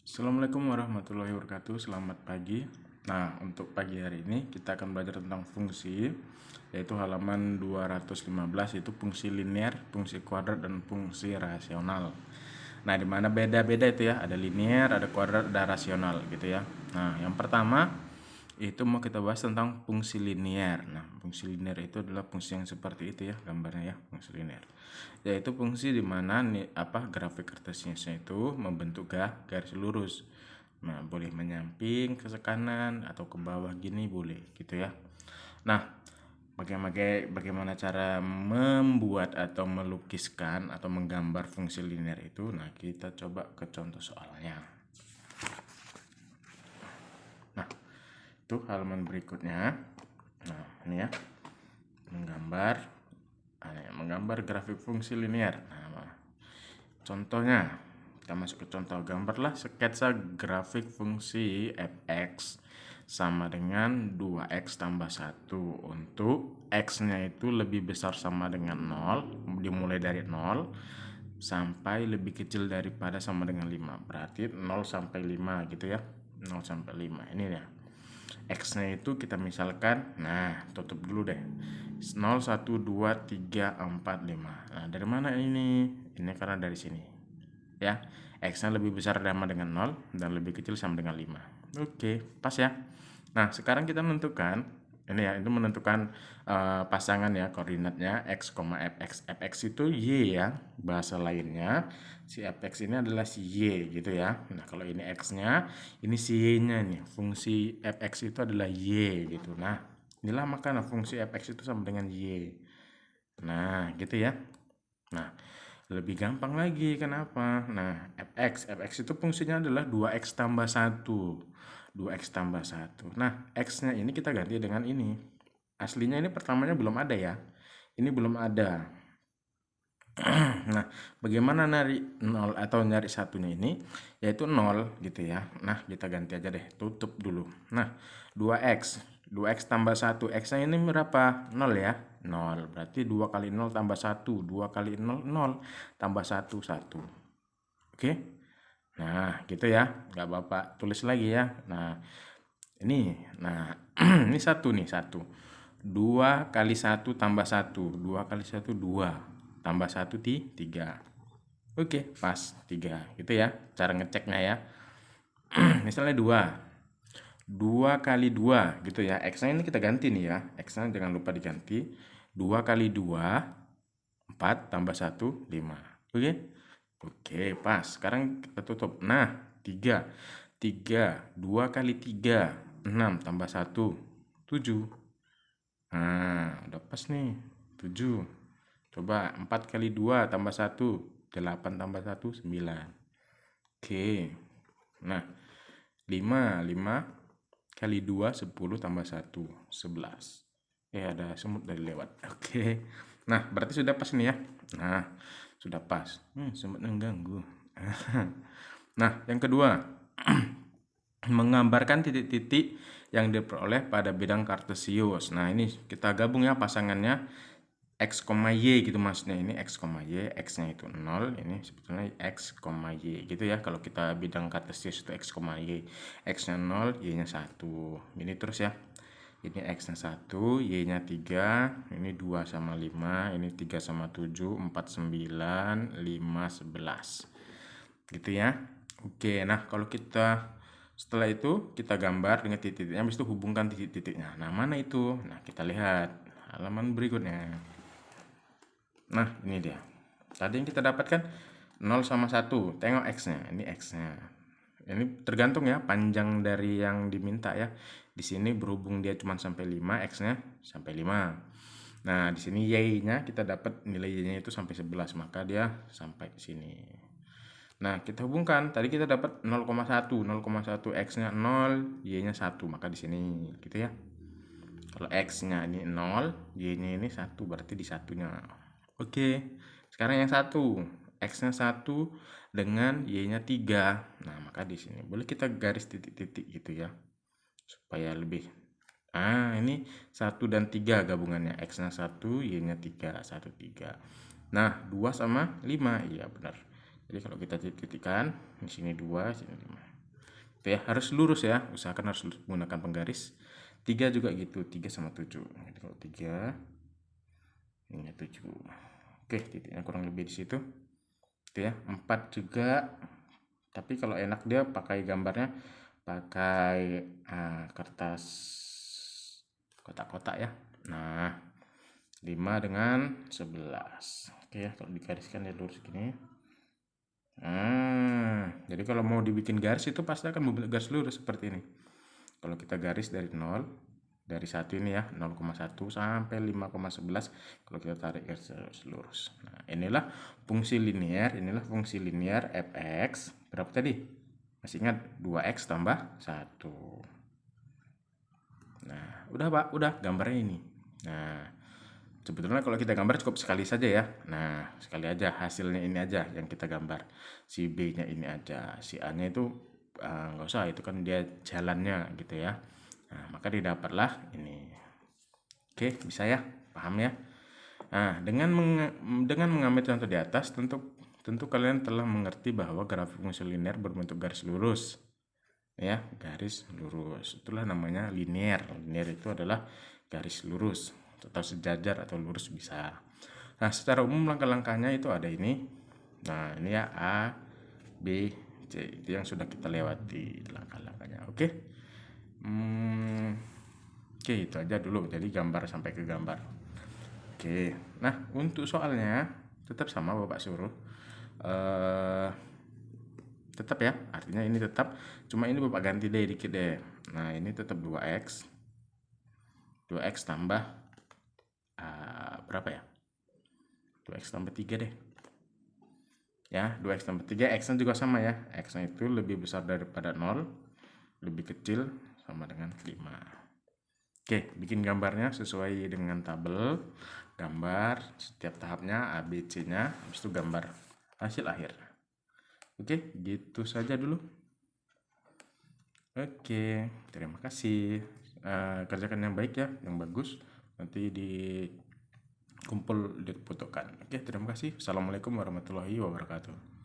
Assalamualaikum warahmatullahi wabarakatuh. Selamat pagi. Nah, untuk pagi hari ini kita akan belajar tentang fungsi, yaitu halaman 215, itu fungsi linear, fungsi kuadrat, dan fungsi rasional. Nah, di mana beda-beda itu ya, ada linear, ada kuadrat, ada rasional gitu ya. Nah, yang pertama itu mau kita bahas tentang fungsi linear. Nah, fungsi linear itu adalah fungsi yang seperti itu ya gambarnya ya, fungsi linear. Yaitu fungsi di mana grafik kartesiusnya itu membentuk garis lurus. Nah, boleh menyamping ke kanan atau ke bawah gini boleh gitu ya. Nah, bagaimana cara membuat atau melukiskan atau menggambar fungsi linear itu? Nah, kita coba ke contoh soalnya. Nah, itu halaman berikutnya. Nah, ini ya, menggambar grafik fungsi linear. Nah, contohnya kita masuk ke contoh, gambarlah sketsa grafik fungsi fx sama dengan 2x tambah 1 untuk x-nya itu lebih besar sama dengan 0, dimulai dari 0 sampai lebih kecil daripada sama dengan 5. Berarti 0 sampai 5 gitu ya. 0 sampai 5. Ini ya. X-nya itu kita misalkan, nah tutup dulu deh. 0, 1, 2, 3, 4, 5. Nah, dari mana ini? Ini karena dari sini. Ya, X-nya lebih besar sama dengan 0 dan lebih kecil sama dengan 5. Oke, pas ya. Nah, sekarang kita menentukan ini ya, itu menentukan pasangan ya, koordinatnya x, fx. Fx itu y ya, bahasa lainnya si fx ini adalah si y gitu ya. Nah, kalau ini x-nya, ini si y-nya nih. Fungsi fx itu adalah y gitu. Nah, inilah makanya fungsi fx itu sama dengan y. Nah, gitu ya. Nah, lebih gampang lagi, kenapa? Nah, fx itu fungsinya adalah 2x tambah 1. 2x tambah 1. Nah, x-nya ini kita ganti dengan ini. Aslinya ini pertamanya belum ada ya. Ini belum ada. Nah, bagaimana nyari 0 atau nyari satunya ini? Yaitu 0 gitu ya. Nah, kita ganti aja deh, tutup dulu. Nah, 2x. 2x tambah 1. X-nya ini berapa? 0 ya. 0. Berarti 2 kali 0 tambah 1. 2 kali 0, 0. Tambah 1, 1. Oke? Nah, gitu ya. Nggak Bapak tulis lagi ya. Nah, ini. Nah, ini 1 nih, 1. 2 kali 1 tambah 1. 2 kali 1, 2. Tambah 1, 3. Oke, pas 3. Gitu ya, cara ngeceknya ya. Misalnya 2. 2 kali 2 gitu ya. X-nya ini kita ganti nih ya. X-nya jangan lupa diganti. 2 kali 2, 4 tambah 1, 5. Oke? Oke, pas. Sekarang kita tutup. Nah, 3. 2 kali 3, 6 tambah 1, 7. Nah, udah pas nih. 7. Coba 4 kali 2 tambah 1, 8 tambah 1, 9. Oke. Nah, 5 kali 2, 10 tambah 1, 11. Ada semut dari lewat. Oke. Nah, berarti sudah pas nih ya. Nah, sudah pas. Semut mengganggu. Nah, yang kedua, menggambarkan titik-titik yang diperoleh pada bidang kartesius. Nah, ini kita gabung ya pasangannya x, y gitu maksudnya. Ini x, y, x-nya itu 0, ini sebetulnya x, y gitu ya. Kalau kita bidang kartesius itu x, y. X-nya 0, y-nya 1. Ini terus ya. Ini x-nya 1, y-nya 3, ini 2 sama 5, ini 3 sama 7, 4, 9, 5, 11. Gitu ya. Oke, nah kalau kita setelah itu kita gambar dengan titik-titiknya, habis itu hubungkan titik-titiknya. Nah, mana itu? Nah, kita lihat halaman berikutnya. Nah, ini dia. Tadi yang kita dapatkan 0 sama 1. Tengok x-nya. Ini x-nya. Ini tergantung ya panjang dari yang diminta ya. Di sini berhubung dia cuma sampai 5, x-nya sampai 5. Nah, di sini y-nya kita dapat nilai y-nya itu sampai 11, maka dia sampai ke sini. Nah, kita hubungkan. Tadi kita dapat 0,1. 0,1 x-nya 0, y-nya 1, maka di sini gitu ya. Kalau x-nya ini 0, y-nya ini 1, berarti di satunya. Oke. Sekarang yang 1, x-nya 1 dengan y-nya 3. Nah, maka di sini boleh kita garis titik-titik gitu ya. Supaya lebih. Ini 1 dan 3 gabungannya. X-nya 1, y-nya 3, 1, 3. Nah, 2 sama 5. Iya, benar. Jadi kalau kita titik-titikkan, di sini 2, sini 5. gitu ya, harus lurus ya, usahakan harus menggunakan penggaris. 3 juga gitu, 3 sama 7. Jadi kalau 3 ini 7. Oke, titiknya kurang lebih di situ. Itu ya, 4 juga. Tapi kalau enak dia pakai gambarnya pakai kertas kotak-kotak ya. Nah, 5 dengan 11. Oke ya, kalau digariskan ya lurus gini. Jadi kalau mau dibikin garis itu pasti akan membentuk garis lurus seperti ini. Kalau kita garis dari 0, dari 1 ini ya, 0,1 sampai 5,11, kalau kita tarik garis lurus. Nah, inilah fungsi linear fx. Berapa tadi? Masih ingat? 2x tambah 1. Nah, udah Pak, udah gambarnya ini. Nah, sebetulnya kalau kita gambar cukup sekali saja ya. Nah, sekali aja hasilnya ini aja yang kita gambar. Si B-nya ini aja, si A-nya itu nggak usah, itu kan dia jalannya gitu ya. Nah, maka didapatlah ini. Oke, bisa ya, paham ya. Nah, dengan mengambil contoh di atas, tentu kalian telah mengerti bahwa grafik fungsi linear berbentuk garis lurus. Ya, garis lurus. Itulah namanya linear. Linear itu adalah garis lurus atau sejajar atau lurus bisa. Nah, secara umum langkah-langkahnya itu ada ini. Nah, ini ya A, B, C. Itu yang sudah kita lewati langkah-langkahnya. Oke. Oke, itu aja dulu. Jadi gambar sampai ke gambar. Oke. Nah, untuk soalnya tetap sama Bapak suruh. Tetap ya, artinya ini tetap, cuma ini Bapak ganti deh dikit deh. Nah, ini tetap 2x tambah berapa ya, 2x tambah 3 deh ya, 2x tambah 3, x nya juga sama ya, x nya itu lebih besar daripada 0, lebih kecil sama dengan 5. Oke, bikin gambarnya sesuai dengan tabel, gambar setiap tahapnya A, B, C nya, habis itu gambar hasil akhir. Oke, gitu saja dulu. Oke, terima kasih. Kerjakan yang baik ya, yang bagus. Nanti dikumpul, difotokan. Oke, terima kasih. Assalamualaikum warahmatullahi wabarakatuh.